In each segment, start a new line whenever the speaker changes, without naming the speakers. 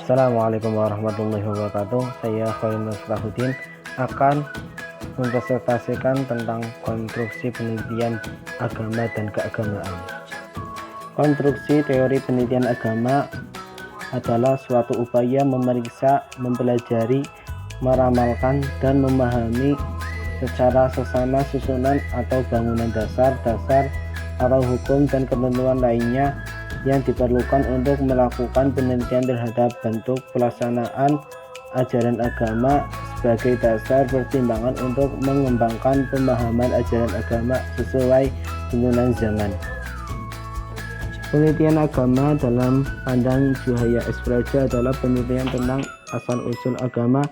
Assalamualaikum warahmatullahi wabarakatuh. Saya Khalil Nasrahuddin akan mempresentasikan tentang konstruksi penelitian agama dan keagamaan. Konstruksi teori penelitian agama adalah suatu upaya memeriksa, mempelajari, meramalkan, dan memahami secara seksama susunan atau bangunan dasar-dasar atau hukum dan ketentuan lainnya yang diperlukan untuk melakukan penelitian terhadap bentuk pelaksanaan ajaran agama sebagai dasar pertimbangan untuk mengembangkan pemahaman ajaran agama sesuai tuntunan zaman. Penelitian agama dalam pandang Juhaya S. Praja adalah penelitian tentang asal-usul agama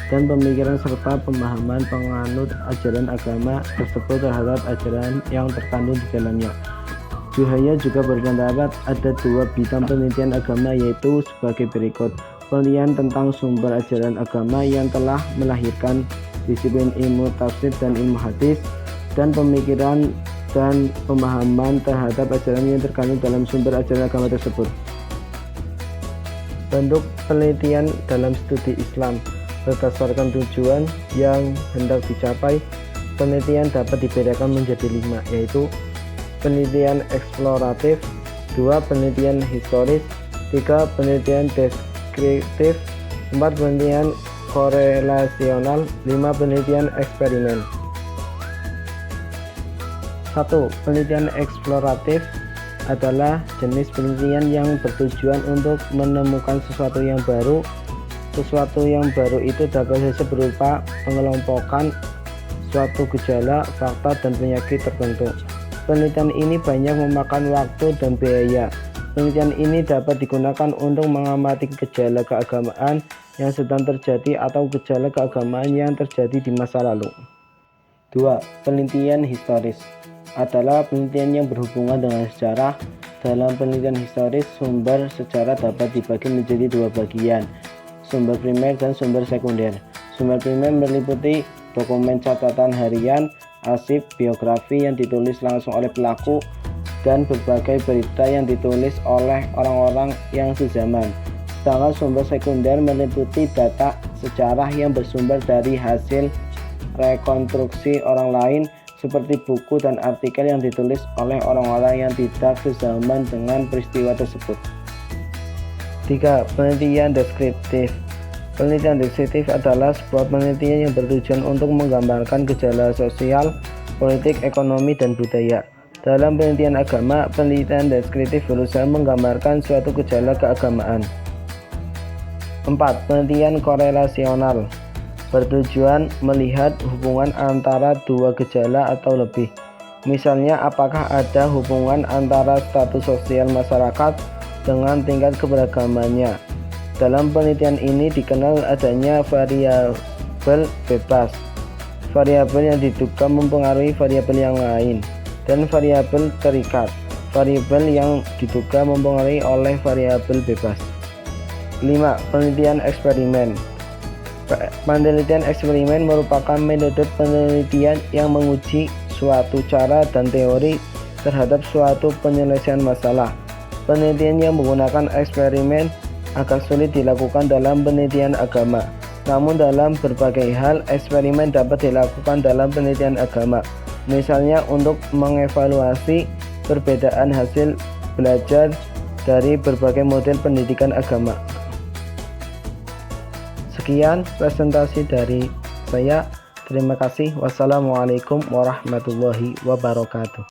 dan pemikiran serta pemahaman penganut ajaran agama tersebut terhadap ajaran yang terkandung di dalamnya. Juhaya juga berpendapat ada dua bidang penelitian agama, yaitu sebagai berikut: penelitian tentang sumber ajaran agama yang telah melahirkan disiplin ilmu tafsir dan ilmu hadis, dan pemikiran dan pemahaman terhadap ajaran yang terkandung dalam sumber ajaran agama tersebut. Bentuk penelitian dalam studi Islam berdasarkan tujuan yang hendak dicapai. Penelitian dapat dibedakan menjadi 5, yaitu penelitian eksploratif, 2 penelitian historis, 3 penelitian deskriptif, 4 penelitian korelasional, 5 penelitian eksperimen. 1. Penelitian eksploratif adalah jenis penelitian yang bertujuan untuk menemukan sesuatu yang baru. Sesuatu yang baru itu dapat saja berupa pengelompokan suatu gejala, fakta, dan penyakit tertentu. Penelitian ini banyak memakan waktu dan biaya. Penelitian ini dapat digunakan untuk mengamati gejala keagamaan yang sedang terjadi atau gejala keagamaan yang terjadi di masa lalu. 2. Penelitian historis adalah penelitian yang berhubungan dengan sejarah. Dalam penelitian historis, sumber sejarah dapat dibagi menjadi 2 bagian, sumber primer dan sumber sekunder. Sumber primer meliputi dokumen catatan harian, arsip, biografi yang ditulis langsung oleh pelaku, dan berbagai berita yang ditulis oleh orang-orang yang sezaman. Sedangkan sumber sekunder meliputi data sejarah yang bersumber dari hasil rekonstruksi orang lain, seperti buku dan artikel yang ditulis oleh orang-orang yang tidak sezaman dengan peristiwa tersebut. 3. Penelitian deskriptif. Penelitian deskriptif adalah sebuah penelitian yang bertujuan untuk menggambarkan gejala sosial, politik, ekonomi, dan budaya. Dalam penelitian agama, penelitian deskriptif berusaha menggambarkan suatu gejala keagamaan. 4. Penelitian korelasional bertujuan melihat hubungan antara 2 gejala atau lebih. Misalnya, apakah ada hubungan antara status sosial masyarakat dengan tingkat keberagamannya. Dalam penelitian ini dikenal adanya variabel bebas, variabel yang diduga mempengaruhi variabel yang lain, dan variabel terikat, variabel yang diduga mempengaruhi oleh variabel bebas. 5. Penelitian eksperimen. Penelitian eksperimen merupakan metode penelitian yang menguji suatu cara dan teori terhadap suatu penyelesaian masalah. Penelitian yang menggunakan eksperimen agak sulit dilakukan dalam penelitian agama. Namun dalam berbagai hal, eksperimen dapat dilakukan dalam penelitian agama. Misalnya untuk mengevaluasi perbedaan hasil belajar dari berbagai model pendidikan agama. Sekian presentasi dari saya. Terima kasih. Wassalamualaikum warahmatullahi wabarakatuh.